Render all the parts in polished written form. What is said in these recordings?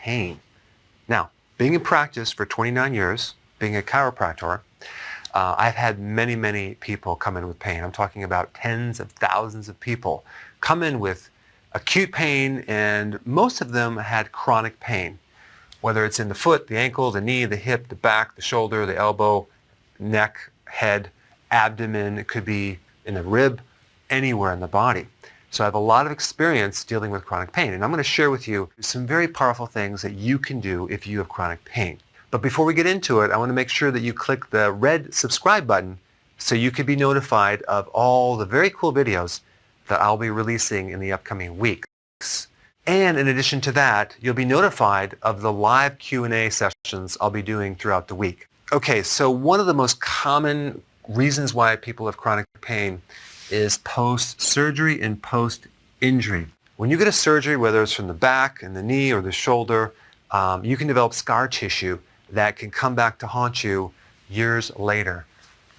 pain. Now, being in practice for 29 years, being a chiropractor, I've had many, many people come in with pain. I'm talking about tens of thousands of people come in with acute pain, and most of them had chronic pain, whether it's in the foot, the ankle, the knee, the hip, the back, the shoulder, the elbow, neck, head, abdomen. It could be in the rib, anywhere in the body. So I have a lot of experience dealing with chronic pain, and I'm going to share with you some very powerful things that you can do if you have chronic pain. But before we get into it, I want to make sure that you click the red subscribe button so you can be notified of all the very cool videos that I'll be releasing in the upcoming weeks. And in addition to that, you'll be notified of the live Q&A sessions I'll be doing throughout the week. Okay, so one of the most common reasons why people have chronic pain is post-surgery and post-injury. When you get a surgery, whether it's from the back and the knee or the shoulder, you can develop scar tissue that can come back to haunt you years later.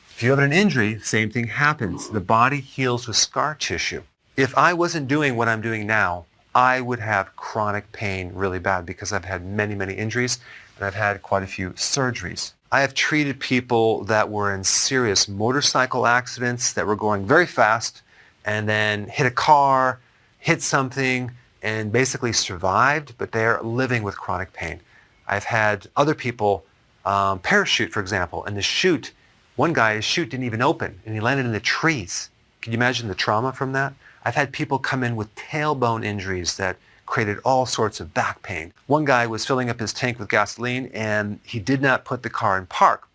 If you have an injury, same thing happens. The body heals with scar tissue. If I wasn't doing what I'm doing now, I would have chronic pain really bad because I've had many, many injuries and I've had quite a few surgeries. I have treated people that were in serious motorcycle accidents that were going very fast and then hit a car, hit something, and basically survived, but they're living with chronic pain. I've had other people parachute, for example, and the chute, one guy, his chute didn't even open, and he landed in the trees. Can you imagine the trauma from that? I've had people come in with tailbone injuries that created all sorts of back pain. One guy was filling up his tank with gasoline, and he did not put the car in park.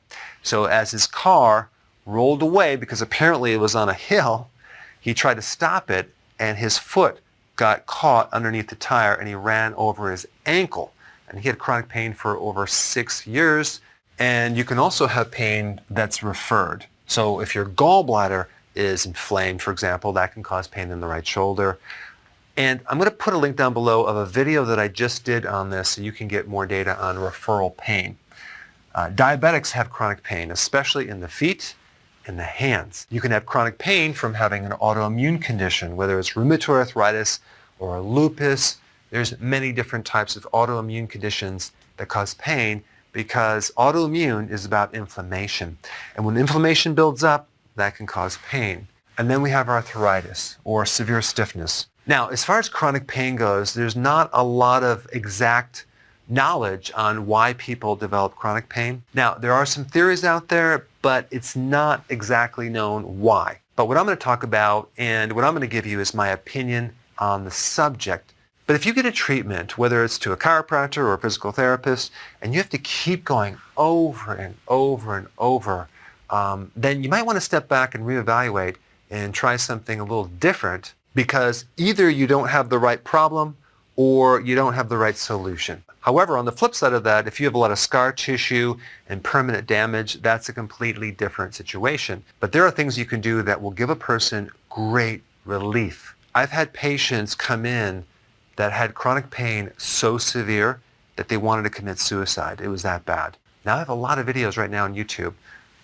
So as his car rolled away, because apparently it was on a hill, he tried to stop it, and his foot got caught underneath the tire, and he ran over his ankle. And he had chronic pain for over 6 years. And you can also have pain that's referred. So if your gallbladder is inflamed, for example, that can cause pain in the right shoulder. And I'm going to put a link down below of a video that I just did on this so you can get more data on referral pain. Diabetics have chronic pain, especially in the feet and the hands. You can have chronic pain from having an autoimmune condition, whether it's rheumatoid arthritis or lupus. There's many different types of autoimmune conditions that cause pain because autoimmune is about inflammation. And when inflammation builds up, that can cause pain. And then we have arthritis or severe stiffness. Now, as far as chronic pain goes, there's not a lot of exact knowledge on why people develop chronic pain. Now, there are some theories out there, but it's not exactly known why. But what I'm going to talk about and what I'm going to give you is my opinion on the subject. But if you get a treatment, whether it's to a chiropractor or a physical therapist, and you have to keep going over and over and over, then you might want to step back and reevaluate and try something a little different, because either you don't have the right problem or you don't have the right solution. However, on the flip side of that, if you have a lot of scar tissue and permanent damage, that's a completely different situation. But there are things you can do that will give a person great relief. I've had patients come in that had chronic pain so severe that they wanted to commit suicide. It was that bad. Now I have a lot of videos right now on YouTube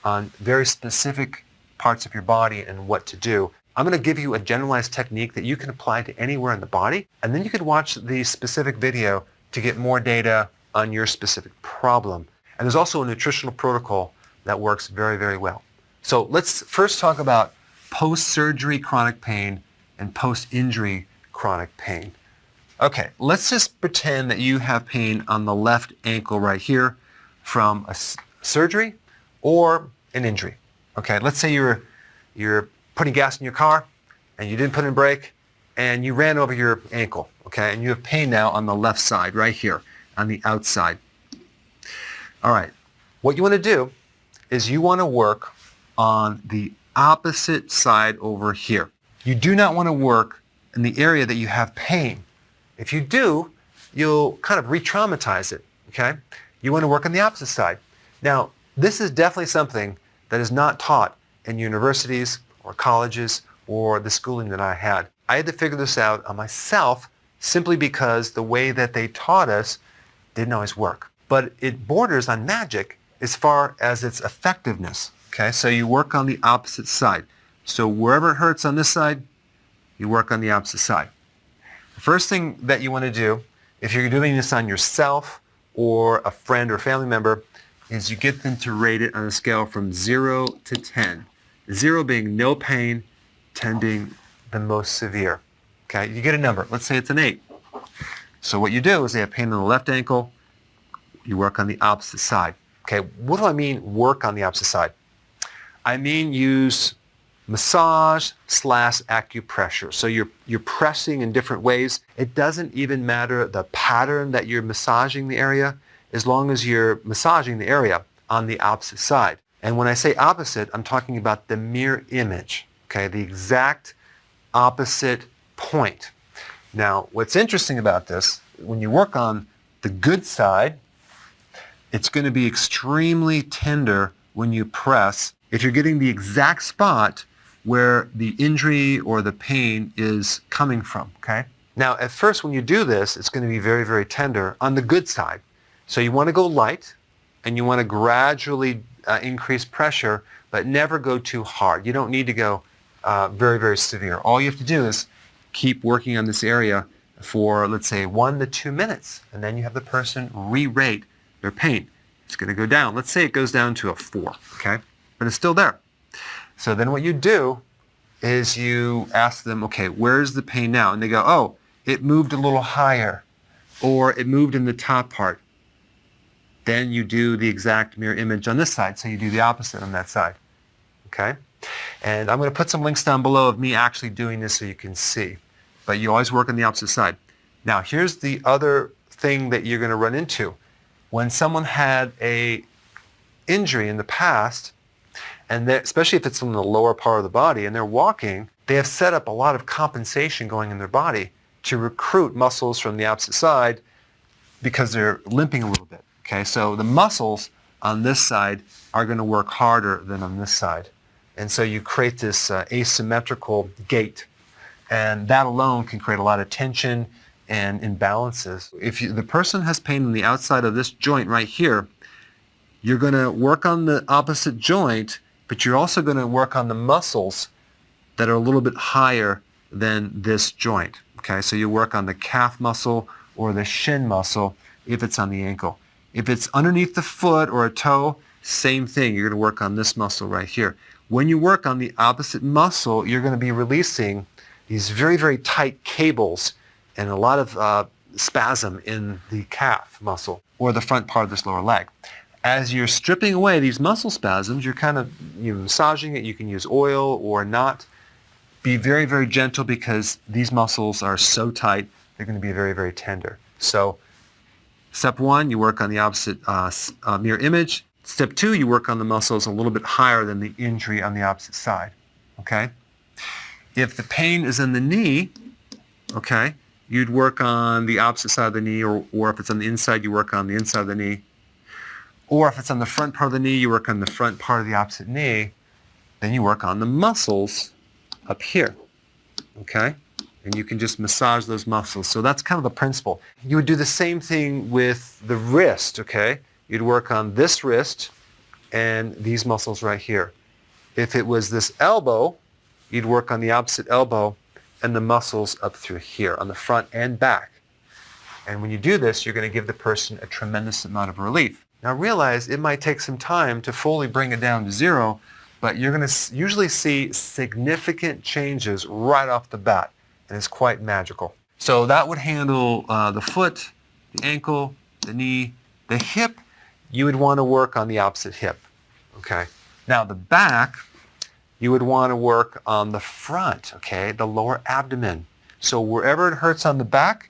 on very specific parts of your body and what to do. I'm going to give you a generalized technique that you can apply to anywhere in the body, and then you can watch the specific video to get more data on your specific problem. And there's also a nutritional protocol that works very, very well. So let's first talk about post-surgery chronic pain and post-injury chronic pain. Okay, let's just pretend that you have pain on the left ankle right here from a surgery or an injury. Okay, let's say you're putting gas in your car and you didn't put in brake and you ran over your ankle, okay, and you have pain now on the left side right here on the outside. All right, what you want to do is you want to work on the opposite side over here. You do not want to work in the area that you have pain. If you do, you'll kind of re-traumatize it, okay? You want to work on the opposite side. Now, this is definitely something that is not taught in universities or colleges or the schooling that I had. I had to figure this out on myself simply because the way that they taught us didn't always work. But it borders on magic as far as its effectiveness, okay? So you work on the opposite side. So wherever it hurts on this side, you work on the opposite side. The first thing that you want to do if you're doing this on yourself or a friend or family member, is you get them to rate it on a scale from 0 to 10. 0 being no pain, 10 being the most severe. Okay, you get a number. Let's say it's an 8. So what you do is they have pain on the left ankle, you work on the opposite side. Okay, what do I mean work on the opposite side? I mean use massage / acupressure. So you're pressing in different ways. It doesn't even matter the pattern that you're massaging the area, as long as you're massaging the area on the opposite side. And when I say opposite, I'm talking about the mirror image, okay, the exact opposite point. Now, what's interesting about this, when you work on the good side, it's going to be extremely tender when you press if you're getting the exact spot where the injury or the pain is coming from, okay? Now, at first when you do this, it's going to be very, very tender on the good side. So you want to go light, and you want to gradually increase pressure, but never go too hard. You don't need to go very, very severe. All you have to do is keep working on this area for, let's say, 1 to 2 minutes, and then you have the person re-rate their pain. It's going to go down. Let's say it goes down to a 4, okay? But it's still there. So then what you do is you ask them, okay, where's the pain now? And they go, oh, it moved a little higher, or it moved in the top part. Then you do the exact mirror image on this side, so you do the opposite on that side, okay? And I'm going to put some links down below of me actually doing this so you can see. But you always work on the opposite side. Now, here's the other thing that you're going to run into. When someone had a injury in the past, and especially if it's in the lower part of the body, and they're walking, they have set up a lot of compensation going in their body to recruit muscles from the opposite side because they're limping a little bit. Okay, so the muscles on this side are going to work harder than on this side. And so you create this asymmetrical gait. And that alone can create a lot of tension and imbalances. If the person has pain on the outside of this joint right here, you're going to work on the opposite joint, but you're also going to work on the muscles that are a little bit higher than this joint. Okay, so you work on the calf muscle or the shin muscle if it's on the ankle. If it's underneath the foot or a toe, same thing. You're going to work on this muscle right here. When you work on the opposite muscle, you're going to be releasing these very, very tight cables and a lot of spasm in the calf muscle or the front part of this lower leg. As you're stripping away these muscle spasms, you're massaging it. You can use oil or not. Be very, very gentle because these muscles are so tight, they're going to be very, very tender. So step 1, you work on the opposite mirror image. Step 2, you work on the muscles a little bit higher than the injury on the opposite side. Okay? If the pain is in the knee, okay, you'd work on the opposite side of the knee, or if it's on the inside, you work on the inside of the knee. Or if it's on the front part of the knee, you work on the front part of the opposite knee. Then you work on the muscles up here. Okay? And you can just massage those muscles. So that's kind of the principle. You would do the same thing with the wrist, okay? You'd work on this wrist and these muscles right here. If it was this elbow, you'd work on the opposite elbow and the muscles up through here on the front and back. And when you do this, you're going to give the person a tremendous amount of relief. Now realize it might take some time to fully bring it down to 0, but you're going to usually see significant changes right off the bat. And it's quite magical. So that would handle the foot, the ankle, the knee, the hip. You would want to work on the opposite hip. Okay. Now the back, you would want to work on the front, okay, the lower abdomen. So wherever it hurts on the back,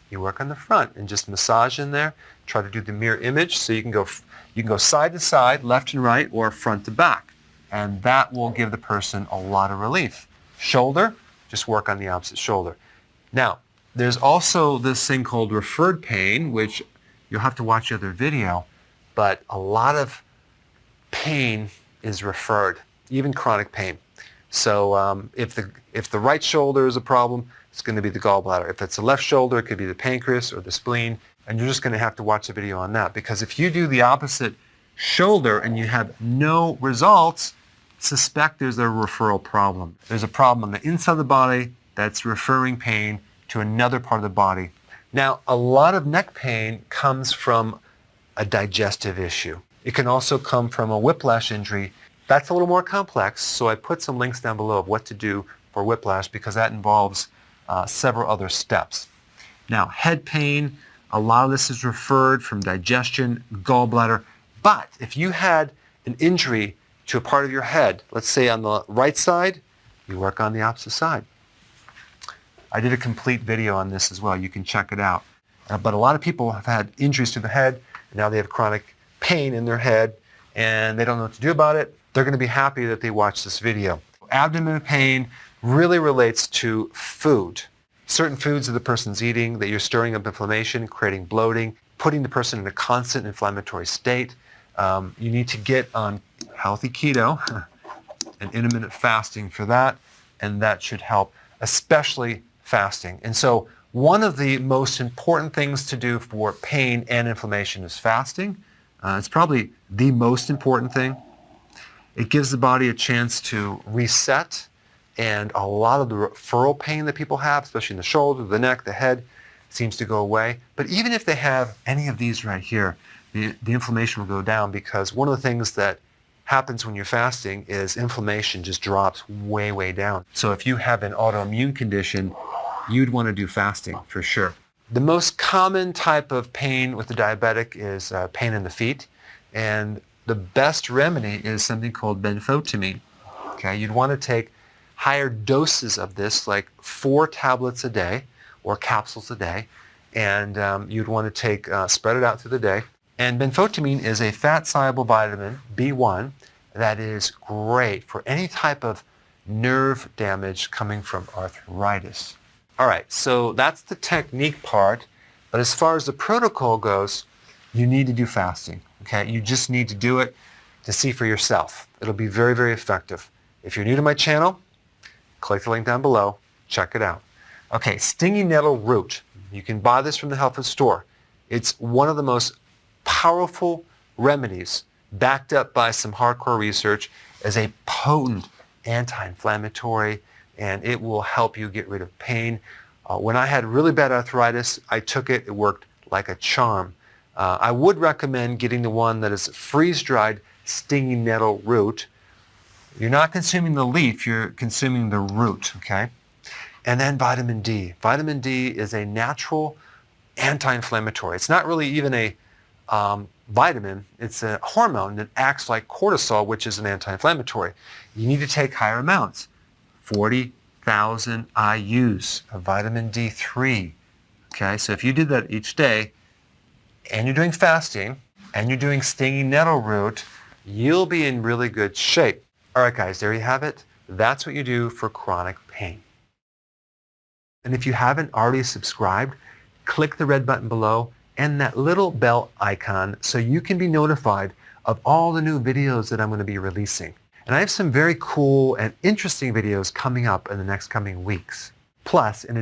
you work on the front and just massage in there. Try to do the mirror image so you can go side to side, left and right, or front to back. And that will give the person a lot of relief. Shoulder, just work on the opposite shoulder. Now, there's also this thing called referred pain, which you'll have to watch the other video, but a lot of pain is referred, even chronic pain. So if the right shoulder is a problem, it's going to be the gallbladder. If it's the left shoulder, it could be the pancreas or the spleen, and you're just going to have to watch the video on that. Because if you do the opposite shoulder and you have no results, suspect there's a referral problem. There's a problem on the inside of the body that's referring pain to another part of the body Now, a lot of neck pain comes from a digestive issue. It can also come from a whiplash injury. That's a little more complex, so I put some links down below of what to do for whiplash because that involves several other steps. Now, head pain, a lot of this is referred from digestion, gallbladder, but if you had an injury to a part of your head, let's say on the right side, you work on the opposite side. I did a complete video on this as well. You can check it out. But a lot of people have had injuries to the head, and now they have chronic pain in their head, and they don't know what to do about it. They're going to be happy that they watched this video. Abdomen pain really relates to food. Certain foods that the person's eating, that you're stirring up inflammation, creating bloating, putting the person in a constant inflammatory state. You need to get on healthy keto and intermittent fasting for that, and that should help, especially fasting. And so one of the most important things to do for pain and inflammation is fasting. It's probably the most important thing. It gives the body a chance to reset, and a lot of the referral pain that people have, especially in the shoulder, the neck, the head, seems to go away. But even if they have any of these right here, the inflammation will go down, because one of the things that happens when you're fasting is inflammation just drops way, way down. So if you have an autoimmune condition, you'd want to do fasting for sure. The most common type of pain with the diabetic is pain in the feet, and the best remedy is something called benfotiamine. Okay, you'd want to take higher doses of this, like 4 tablets a day or capsules a day, and you'd want to take, spread it out through the day. And benfotiamine is a fat-soluble vitamin, B1, that is great for any type of nerve damage coming from arthritis. All right, so that's the technique part, but as far as the protocol goes, you need to do fasting, okay? You just need to do it to see for yourself. It'll be very, very effective. If you're new to my channel, click the link down below, check it out. Okay, stinging nettle root. You can buy this from the health food store. It's one of the most powerful remedies, backed up by some hardcore research, as a potent anti-inflammatory, and it will help you get rid of pain. When I had really bad arthritis, I took it. It worked like a charm. I would recommend getting the one that is freeze-dried stinging nettle root. You're not consuming the leaf, you're consuming the root, okay? And then vitamin D. Vitamin D is a natural anti-inflammatory. It's not really even a vitamin, it's a hormone that acts like cortisol, which is an anti-inflammatory. You need to take higher amounts, 40,000 IUs of vitamin D3. Okay, so if you did that each day, and you're doing fasting, and you're doing stinging nettle root, you'll be in really good shape. All right, guys, there you have it. That's what you do for chronic pain. And if you haven't already subscribed, click the red button below and that little bell icon so you can be notified of all the new videos that I'm going to be releasing. And I have some very cool and interesting videos coming up in the next coming weeks. Plus, in